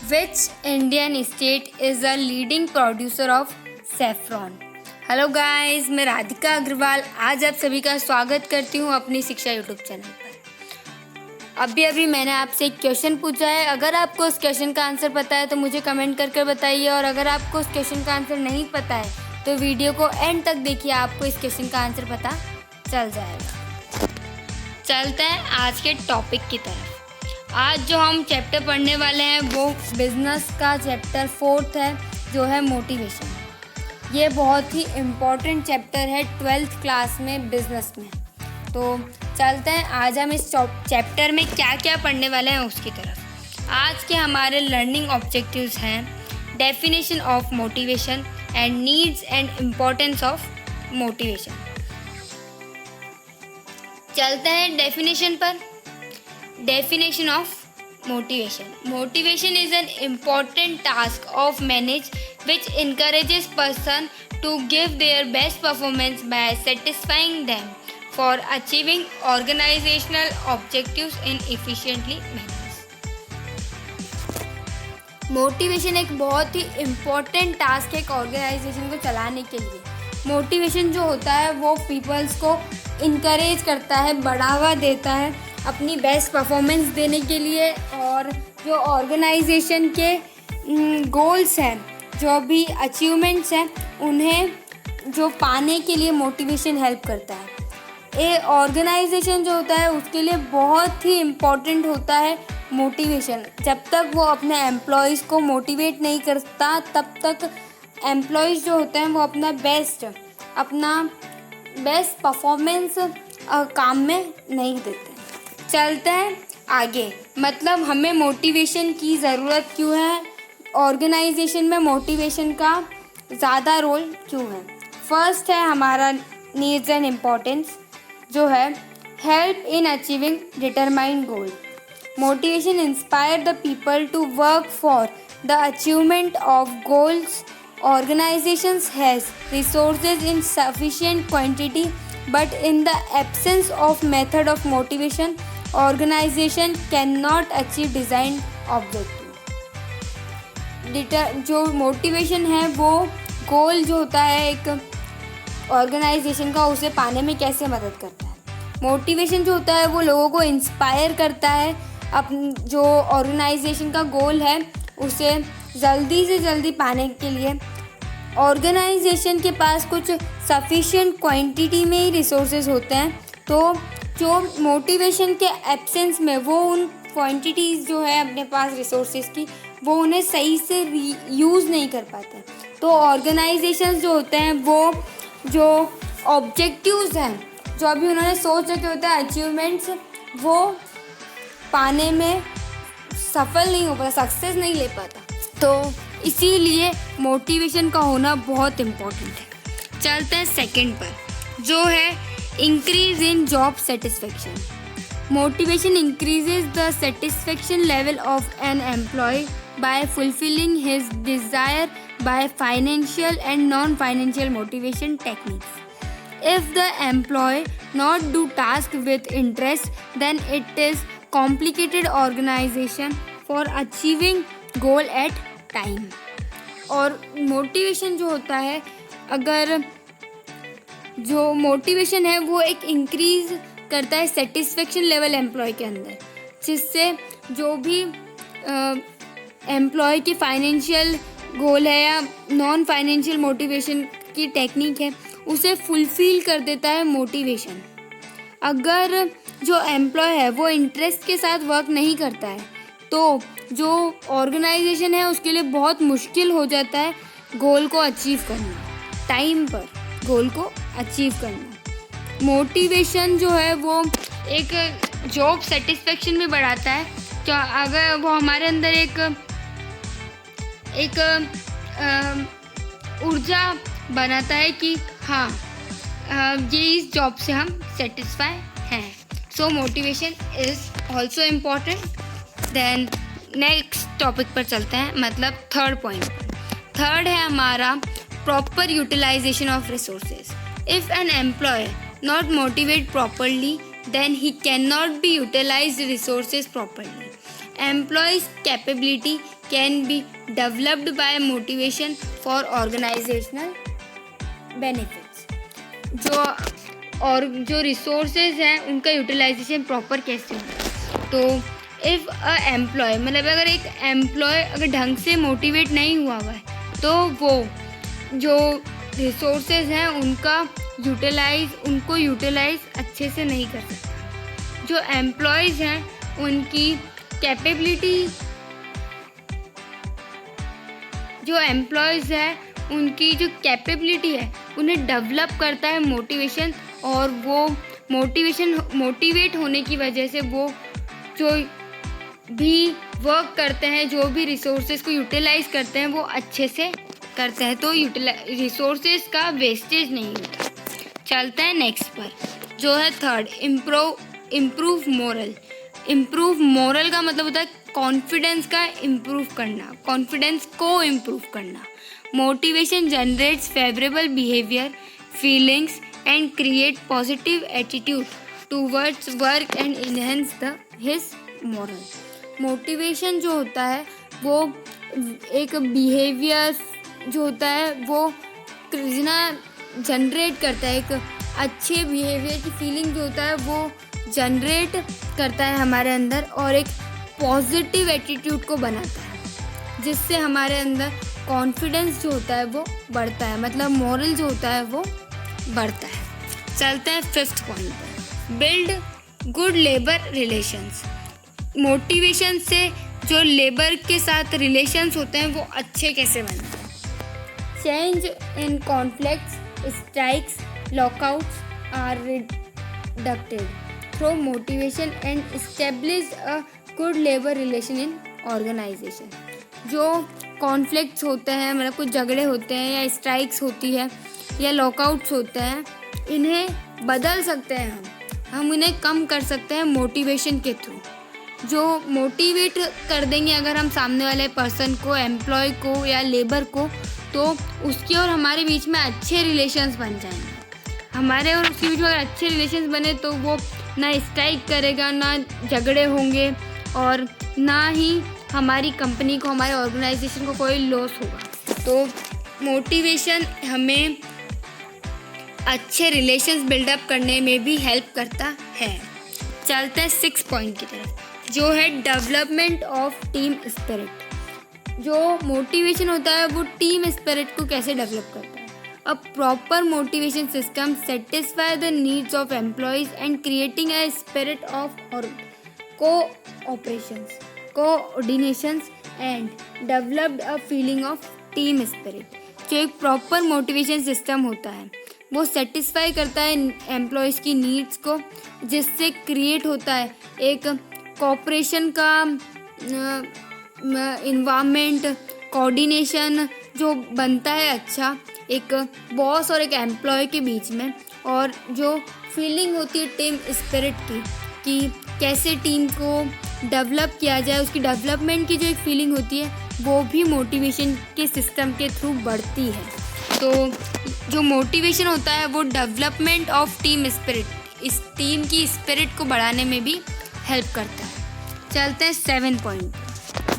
Which Indian state is a leading producer of saffron? Hello guys, मैं राधिका अग्रवाल आज आप सभी का स्वागत करती हूँ अपनी शिक्षा यूट्यूब चैनल पर। अभी मैंने आपसे एक क्वेश्चन पूछा है। अगर आपको उस क्वेश्चन का आंसर पता है तो मुझे कमेंट करके बताइए, और अगर आपको उस क्वेश्चन का आंसर नहीं पता है तो वीडियो को एंड तक देखिए, आपको इस क्वेश्चन का आंसर पता चल जाएगा। चलते हैं आज के टॉपिक की तरफ। आज जो हम चैप्टर पढ़ने वाले हैं वो बिजनेस का चैप्टर 4 है, जो है मोटिवेशन। ये बहुत ही इम्पॉर्टेंट चैप्टर है 12th क्लास में बिजनेस में। तो चलते हैं आज हम इस चैप्टर में क्या क्या पढ़ने वाले हैं उसकी तरफ। आज के हमारे लर्निंग ऑब्जेक्टिव्स हैं definition of motivation and needs and importance of motivation. चलते हैं डेफिनेशन पर। Definition of motivation. Motivation is an important task of manage which encourages person to give their best performance by satisfying them for achieving organizational objectives in efficiently manners. Motivation एक बहुत ही important task है एक organisation को चलाने के लिए। Motivation जो होता है वो पीपल्स को इनकरेज करता है, बढ़ावा देता है अपनी बेस्ट परफॉर्मेंस देने के लिए, और जो ऑर्गेनाइजेशन के गोल्स हैं, जो भी अचीवमेंट्स हैं, उन्हें जो पाने के लिए मोटिवेशन हेल्प करता है। ये ऑर्गेनाइजेशन जो होता है उसके लिए बहुत ही इम्पॉर्टेंट होता है मोटिवेशन। जब तक वो अपने एम्प्लॉयज़ को मोटिवेट नहीं करता तब तक एम्प्लॉयज़ जो होते हैं वो अपना बेस्ट परफॉर्मेंस काम में नहीं देते। चलते हैं आगे, मतलब हमें मोटिवेशन की ज़रूरत क्यों है, ऑर्गेनाइजेशन में मोटिवेशन का ज़्यादा रोल क्यों है। फर्स्ट है हमारा नीड्स एंड इम्पोर्टेंस, जो है help in achieving determined goal. Motivation inspire the people to work for the achievement of goals. Organizations has resources in sufficient quantity, but in the absence of method of motivation, organization cannot achieve designed objective. जो motivation है वो गोल जो होता है एक organisation का, उसे पाने में कैसे मदद करता है। मोटिवेशन जो होता है वो लोगों को इंस्पायर करता है जो ऑर्गेनाइजेशन का गोल है उसे जल्दी से जल्दी पाने के लिए। ऑर्गेनाइजेशन के पास कुछ सफिशिएंट क्वांटिटी में ही रिसोर्सेज होते हैं, तो जो मोटिवेशन के एब्सेंस में वो उन क्वांटिटीज़ जो है अपने पास रिसोर्सेज की, वो उन्हें सही से यूज़ नहीं कर पाते। तो ऑर्गेनाइजेशंस जो होते हैं वो जो ऑब्जेक्टिव्स हैं, जो अभी उन्होंने सोच रखे होते हैं अचीवमेंट्स, वो पाने में सफल नहीं हो पाता, सक्सेस नहीं ले पाता। तो इसीलिए मोटिवेशन का होना बहुत इम्पोर्टेंट है। चलते हैं सेकंड पर, जो है increase in job satisfaction. Motivation increases the satisfaction level of an employee by fulfilling his desire by financial and non financial motivation techniques. If the employee not do task with interest then it is complicated organization for achieving goal at time. और motivation जो होता है, अगर जो motivation है वो एक increase करता है सेटिस्फेक्शन लेवल एम्प्लॉय के अंदर, जिससे जो भी एम्प्लॉय की फाइनेंशियल गोल है या नॉन फाइनेंशियल मोटिवेशन की टेक्निक है उसे फुलफिल कर देता है मोटिवेशन। अगर जो एम्प्लॉय है वो इंटरेस्ट के साथ वर्क नहीं करता है तो जो ऑर्गेनाइजेशन है उसके लिए बहुत मुश्किल हो जाता है गोल को अचीव करना, टाइम पर गोल को अचीव करना। मोटिवेशन जो है वो एक जॉब सेटिस्फेक्शन में बढ़ाता है, क्या अगर वो हमारे अंदर एक ऊर्जा बनाता है कि हाँ ये इस जॉब से हम सेटिस्फाई हैं। So motivation is also important. Then next topic पर चलते हैं, मतलब थर्ड पॉइंट। थर्ड है हमारा proper utilization of resources. If an employee not motivate properly then he can not be utilize resources properly. Employees capability can be developed by motivation for organizational benefits. जो resources हैं उनका utilisation proper कैसे हो। तो if a employ मतलब अगर एक employ अगर ढंग से मोटिवेट नहीं हुआ है तो वो जो रिसोर्सेज हैं उनको यूटिलाइज अच्छे से नहीं कर सकता। जो एम्प्लॉयज़ हैं उनकी कैपेबिलिटी है उन्हें डेवलप करता है मोटिवेशन, और वो मोटिवेट होने की वजह से वो जो भी वर्क करते हैं, जो भी रिसोर्सेज को यूटिलाइज करते हैं वो अच्छे से करते हैं, तो रिसोर्सेज का वेस्टेज नहीं होता। चलते हैं नेक्स्ट पर, जो है third, improve moral. Improve moral का मतलब होता है कॉन्फिडेंस को इम्प्रूव करना। Motivation generates favourable behaviour, feelings and create positive attitude towards work and enhance his moral. Motivation जो होता है वो एक बिहेवियर जो होता है वो जनरेट करता है, एक अच्छे बिहेवियर की फीलिंग जो होता है वो जनरेट करता है हमारे अंदर, और एक पॉजिटिव एटीट्यूड को बनाता है, जिससे हमारे अंदर कॉन्फिडेंस जो होता है वो बढ़ता है, मतलब मोरल जो होता है वो बढ़ता है। चलते हैं फिफ्थ पॉइंट पर, build good labour relations. Motivation से जो लेबर के साथ रिलेशंस होते हैं वो अच्छे कैसे बनते हैं। Change in conflicts, strikes, lockouts are reducted through motivation and establish a good labour relation in organisation. जो कॉन्फ्लिक्ट्स होते हैं, मतलब कुछ झगड़े होते हैं या स्ट्राइक्स होती है या लॉकआउट्स होते हैं, इन्हें बदल सकते हैं हम इन्हें कम कर सकते हैं मोटिवेशन के थ्रू। जो मोटिवेट कर देंगे अगर हम सामने वाले पर्सन को, एम्प्लॉय को या लेबर को, तो उसके और हमारे बीच में अच्छे रिलेशंस बन जाएंगे। हमारे और उसके बीच में अगर अच्छे रिलेशंस बने तो वो ना स्ट्राइक करेगा, ना झगड़े होंगे, और ना ही हमारी कंपनी को, हमारे ऑर्गेनाइजेशन को कोई लॉस होगा। तो मोटिवेशन हमें अच्छे रिलेशंस बिल्डअप करने में भी हेल्प करता है। चलते हैं 6 पॉइंट की तरफ, जो है डेवलपमेंट ऑफ टीम स्पिरिट। जो मोटिवेशन होता है वो टीम स्पिरिट को कैसे डेवलप करता है। A proper motivation system satisfy the needs of employees and creating a spirit of coordinations and developed a feeling of team spirit. जो एक प्रॉपर मोटिवेशन सिस्टम होता है वो सेटिस्फाई करता है एम्प्लॉयज़ की नीड्स को, जिससे क्रिएट होता है एक कोऑपरेशन का इन्वायरमेंट, कोऑर्डिनेशन जो बनता है अच्छा एक बॉस और एक एम्प्लॉय के बीच में, और जो फीलिंग होती है टीम स्पिरिट की कि कैसे टीम को डेवलप किया जाए, उसकी डेवलपमेंट की जो एक फीलिंग होती है वो भी मोटिवेशन के सिस्टम के थ्रू बढ़ती है। तो जो मोटिवेशन होता है वो डेवलपमेंट ऑफ टीम स्पिरिट, इस टीम की स्पिरिट को बढ़ाने में भी हेल्प करता है। चलते हैं 7 पॉइंट,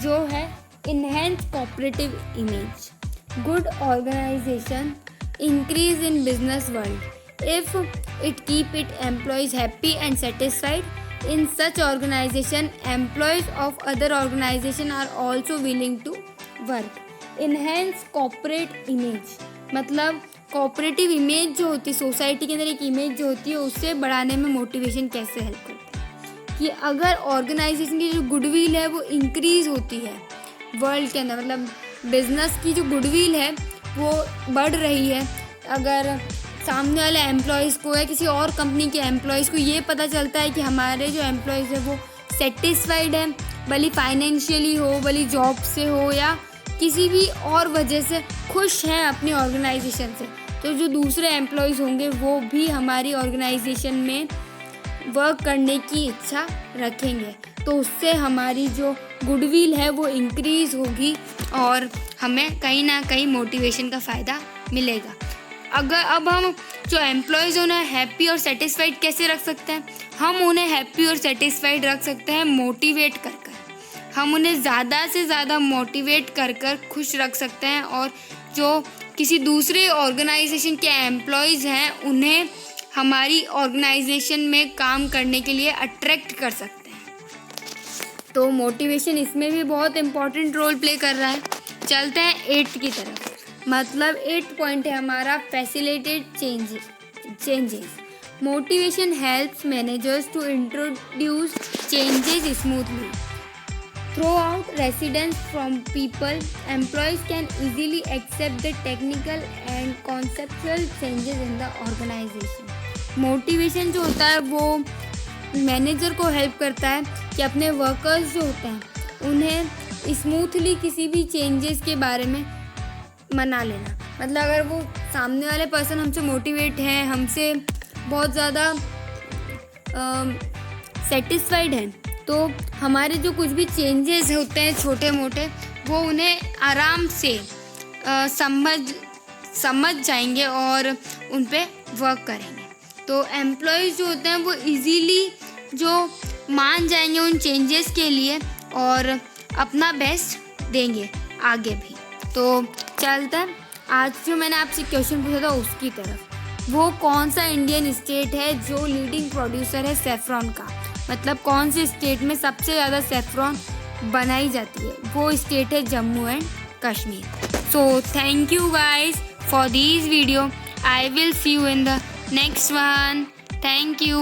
जो है enhance cooperative image. Good organization increase in business world if it keep it employees happy and satisfied. In such organization, employees of other organization are also willing to work. Enhance corporate image, मतलब cooperative image जो होती है society के अंदर, एक image जो होती है उससे बढ़ाने में मोटिवेशन कैसे हेल्प करता है कि अगर ऑर्गेनाइजेशन की जो गुडविल है वो इंक्रीज होती है वर्ल्ड के अंदर, मतलब बिजनेस की जो गुडविल है वो बढ़ रही है। अगर सामने वाले एम्प्लॉयज़ को या किसी और कंपनी के एम्प्लॉयज़ को ये पता चलता है कि हमारे जो एम्प्लॉयज़ है वो सेटिस्फाइड है, भले फाइनेंशियली हो, भले जॉब से हो या किसी भी और वजह से खुश हैं अपनी ऑर्गेनाइजेशन से, तो जो दूसरे एम्प्लॉयज़ होंगे वो भी हमारी ऑर्गेनाइजेशन में वर्क करने की इच्छा रखेंगे। तो उससे हमारी जो गुडविल है वो इंक्रीज़ होगी और हमें कहीं ना कहीं मोटिवेशन का फ़ायदा मिलेगा। अगर अब हम जो एम्प्लॉयज़ उन्हें हैप्पी और सेटिस्फाइड कैसे रख सकते हैं, हम उन्हें हैप्पी और सेटिस्फाइड रख सकते हैं मोटिवेट कर कर। हम उन्हें ज़्यादा से ज़्यादा मोटिवेट कर खुश रख सकते हैं, और जो किसी दूसरे ऑर्गेनाइजेशन के एम्प्लॉयज़ हैं उन्हें हमारी ऑर्गेनाइजेशन में काम करने के लिए अट्रैक्ट कर सकते हैं। तो मोटिवेशन इसमें भी बहुत इम्पोर्टेंट रोल प्ले कर रहा है। चलते हैं 8th की तरफ। मतलब 8th पॉइंट है हमारा facilitate changes. Motivation helps managers to introduce changes smoothly throughout residents from people. Employees can easily accept the technical and conceptual changes in the organization. Motivation जो होता है वो मैनेजर को हेल्प करता है कि अपने वर्कर्स जो होते हैं उन्हें स्मूथली किसी भी चेंजेस के बारे में मना लेना। मतलब अगर वो सामने वाले पर्सन हमसे मोटिवेट है, हमसे बहुत ज़्यादा सेटिस्फाइड है, तो हमारे जो कुछ भी चेंजेस होते हैं छोटे मोटे, वो उन्हें आराम से समझ जाएंगे और उन पे वर्क करेंगे। तो एम्प्लॉयज़ जो होते हैं वो इजीली जो मान जाएंगे उन चेंजेस के लिए और अपना बेस्ट देंगे आगे भी। तो चलता है आज जो मैंने आपसे क्वेश्चन पूछा था उसकी तरफ। वो कौन सा इंडियन स्टेट है जो लीडिंग प्रोड्यूसर है सेफ्रॉन का? मतलब कौन से स्टेट में सबसे ज़्यादा सेफ्रॉन बनाई जाती है? वो स्टेट है Jammu and Kashmir. So thank you guys for this video. I will see you in the next one. Thank you.